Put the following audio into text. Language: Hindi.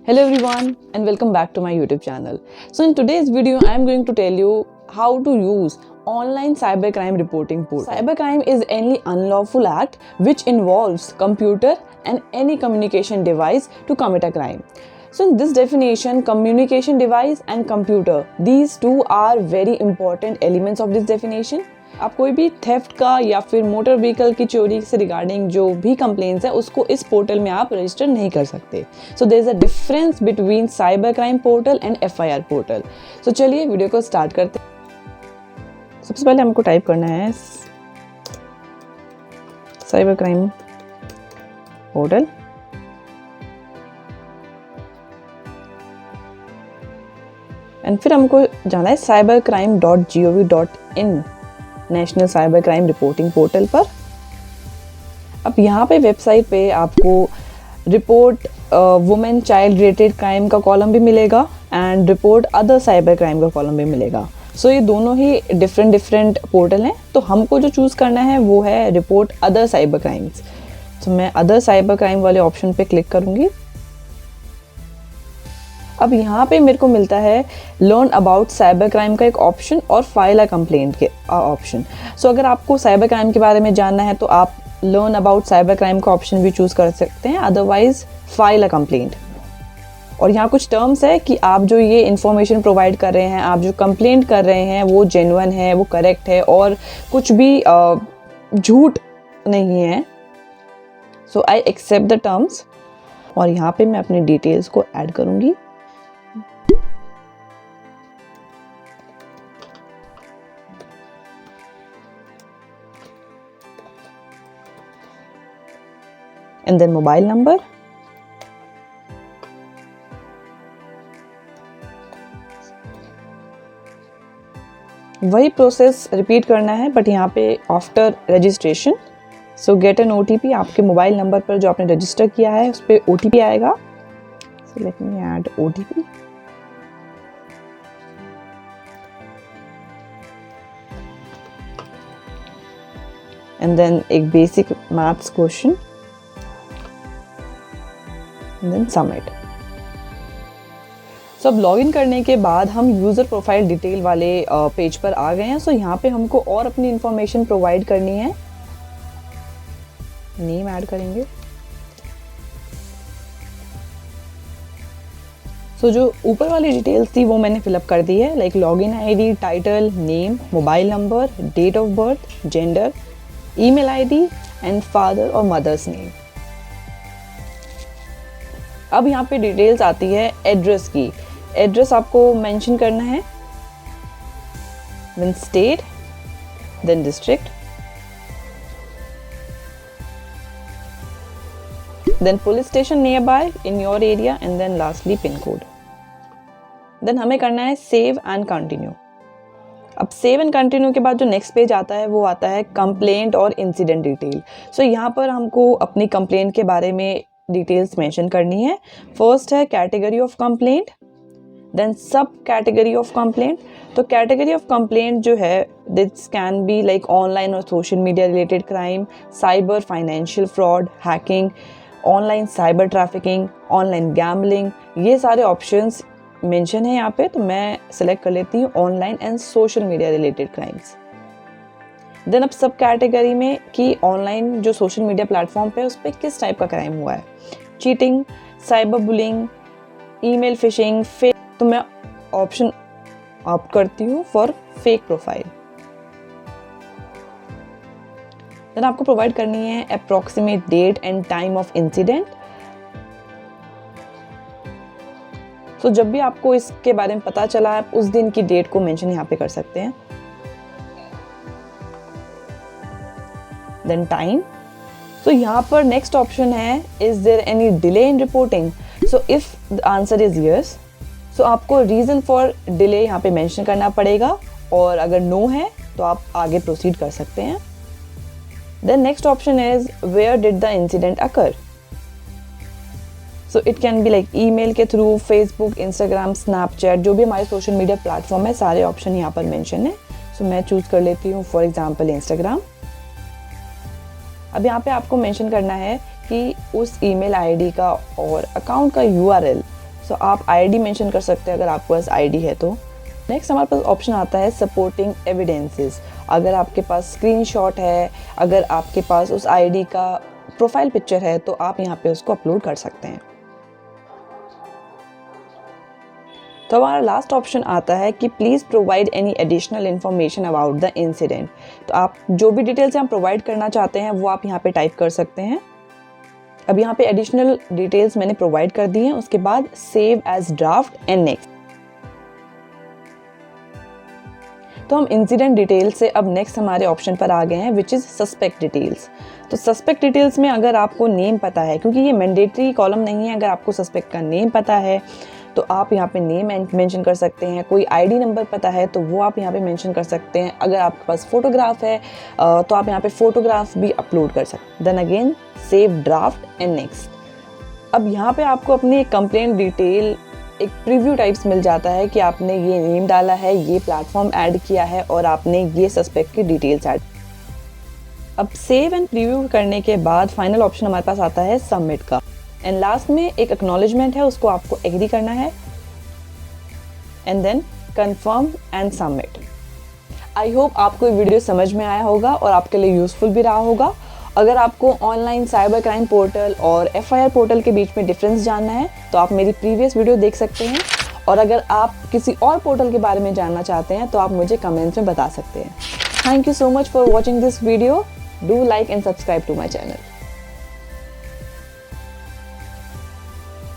Hello everyone and welcome back to my YouTube channel. So in today's video I am going to tell you how to use online cybercrime reporting portal. Cybercrime is any unlawful act which involves computer and any communication device to commit a crime. So in this definition, communication device and computer, these two are very important elements of this definition. आप कोई भी थेफ्ट का या फिर मोटर व्हीकल की चोरी से रिगार्डिंग जो भी कंप्लेंट्स है उसको इस पोर्टल में आप रजिस्टर नहीं कर सकते. So there is a difference between cyber crime portal and FIR portal. So चलिए वीडियो को स्टार्ट करते हैं. सबसे पहले हमको टाइप करना है साइबर क्राइम पोर्टल. एंड फिर हमको जाना है cybercrime.gov.in national cyber crime reporting portal पर. अब यहाँ पे वेबसाइट पे आपको report women child related crime का कॉलम भी मिलेगा and report other cyber crime का कॉलम भी मिलेगा. सो ये दोनों ही डिफरेंट पोर्टल हैं. तो हमको जो चूज़ करना है वो है रिपोर्ट अदर साइबर क्राइम्स. तो मैं अदर साइबर क्राइम वाले ऑप्शन पे क्लिक करूँगी. अब यहाँ पे मेरे को मिलता है लर्न अबाउट साइबर क्राइम का एक ऑप्शन और फाइल अ कंप्लेंट के ऑप्शन. सो अगर आपको साइबर क्राइम के बारे में जानना है तो आप लर्न अबाउट साइबर क्राइम का ऑप्शन भी चूज़ कर सकते हैं, अदरवाइज फाइल अ कंप्लेंट. और यहाँ कुछ टर्म्स है कि आप जो ये इन्फॉर्मेशन प्रोवाइड कर रहे हैं, आप जो कंप्लेंट कर रहे हैं वो जेन्युइन है, वो करेक्ट है और कुछ भी झूठ नहीं है. सो आई एक्सेप्ट द टर्म्स और यहाँ पे मैं अपनी डिटेल्स को ऐड करूँगी. and then mobile number, वही प्रोसेस रिपीट करना है बट यहाँ पे after registration. So get an OTP. आपके मोबाइल नंबर पर जो आपने रजिस्टर किया है उस पर OTP आएगा. So let me add OTP. And then एक basic maths question then submit. So अब लॉगिन करने के बाद हम यूज़र प्रोफाइल डिटेल वाले पेज पर आ गए हैं. सो यहाँ पे हमको और अपनी इंफॉर्मेशन प्रोवाइड करनी है. नेम ऐड करेंगे. सो जो ऊपर वाली डिटेल्स थी वो मैंने फिलअप कर दी है, like login ID, title, name, mobile number, date of birth, gender, email ID and father और मदर्स नेम. अब यहाँ पे डिटेल्स आती है एड्रेस की. एड्रेस आपको मेंशन करना है, then state, then district, then police station near by in your area and then lastly pin code. Then हमें करना है सेव एंड कंटिन्यू. अब सेव एंड कंटिन्यू के बाद जो नेक्स्ट पेज आता है वो आता है कंप्लेंट और इंसिडेंट डिटेल. सो यहाँ पर हमको अपनी कंप्लेंट के बारे में डिटेल्स मेंशन करनी है. फर्स्ट है category of complaint, then sub category of complaint. तो कैटेगरी ऑफ कंप्लेंट जो है this can be like online और social media related crime, cyber financial fraud, hacking, online cyber trafficking, online gambling. ये सारे ऑप्शंस मेंशन है यहाँ पे. तो मैं सेलेक्ट कर लेती हूँ online and social media related crimes. Then अब सब कैटेगरी में कि ऑनलाइन जो सोशल मीडिया प्लेटफॉर्म पे उस पर किस टाइप का क्राइम हुआ है, cheating, cyber bullying, email phishing, fake. तो मैं ऑप्शन ऑप्ट करती हूँ फॉर फेक प्रोफाइल. देन आपको प्रोवाइड करनी है approximate date and time of incident. तो जब भी आपको इसके बारे में पता चला आप उस दिन की डेट को मेंशन यहाँ पे कर सकते हैं. Then time. तो यहाँ पर नेक्स्ट ऑप्शन है is there any delay in reporting. So if the answer is yes, so आपको रीजन फॉर डिले यहाँ पे मेंशन करना पड़ेगा और अगर नो है तो आप आगे प्रोसीड कर सकते हैं. Then next option is where did the incident occur. So it can be like email के थ्रू, फेसबुक, इंस्टाग्राम, स्नैपचैट, जो भी हमारे सोशल मीडिया प्लेटफॉर्म है सारे ऑप्शन यहाँ पर मेंशन है. सो मैं चूज़ कर लेती हूँ फॉर एग्जाम्पल इंस्टाग्राम. अब यहाँ पे आपको मेंशन करना है कि उस ईमेल आईडी का और अकाउंट का URL. सो आप आईडी मेंशन कर सकते हैं अगर आपके पास आईडी है तो। नेक्स्ट हमारे पास ऑप्शन आता है सपोर्टिंग एविडेंसेस। अगर आपके पास स्क्रीनशॉट है, अगर आपके पास उस आईडी का प्रोफाइल पिक्चर है तो आप यहाँ पे उसको अपलोड कर सकते हैं। तो हमारा लास्ट ऑप्शन आता है कि please provide any additional information about the incident. तो आप जो भी डिटेल्स यहाँ प्रोवाइड करना चाहते हैं वो आप यहाँ पे टाइप कर सकते हैं। अब यहाँ पे एडिशनल डिटेल्स मैंने प्रोवाइड कर दी हैं। उसके बाद save as draft and next. तो हम इंसिडेंट डिटेल्स से अब नेक्स्ट हमारे ऑप्शन पर आ गए हैं विच इज़ सस्पेक्ट डिटेल्स। तो सस्पेक्ट डिटेल्स में अगर आपको नेम पता है, क्योंकि ये मैंडेटरी कॉलम नहीं है, अगर आपको सस्पेक्ट का नेम पता है तो आप यहाँ पे नेम मेंशन कर सकते हैं। कोई आईडी नंबर पता है तो वो आप यहाँ पे मेंशन कर सकते हैं। अगर आपके पास फोटोग्राफ है तो आप यहाँ पे फोटोग्राफ भी अपलोड कर सकते हैं। Then again save draft and next. अब यहाँ पे आपको अपनी कंप्लेंट डिटेल एक प्रीव्यू टाइप्स मिल जाता है कि आपने ये नेम डाला है, ये प्लेटफॉर्म ऐड किया है और आपने ये सस्पेक्ट की डिटेल्स ऐड। अब सेव एंड प्रीव्यू करने के बाद फाइनल ऑप्शन हमारे पास आता है सबमिट का। एंड लास्ट में एक एक्नॉलेजमेंट है, उसको आपको एग्री करना है and then confirm and submit. I hope आपको ये वीडियो समझ में आया होगा और आपके लिए यूजफुल भी रहा होगा। अगर आपको ऑनलाइन साइबर क्राइम पोर्टल और FIR पोर्टल के बीच में डिफरेंस जानना है तो आप मेरी प्रीवियस वीडियो देख सकते हैं। और अगर आप किसी और पोर्टल के बारे में जानना चाहते हैं तो आप मुझे कमेंट्स में बता सकते हैं। Thank you so much for watching this video. Do like and subscribe to my channel.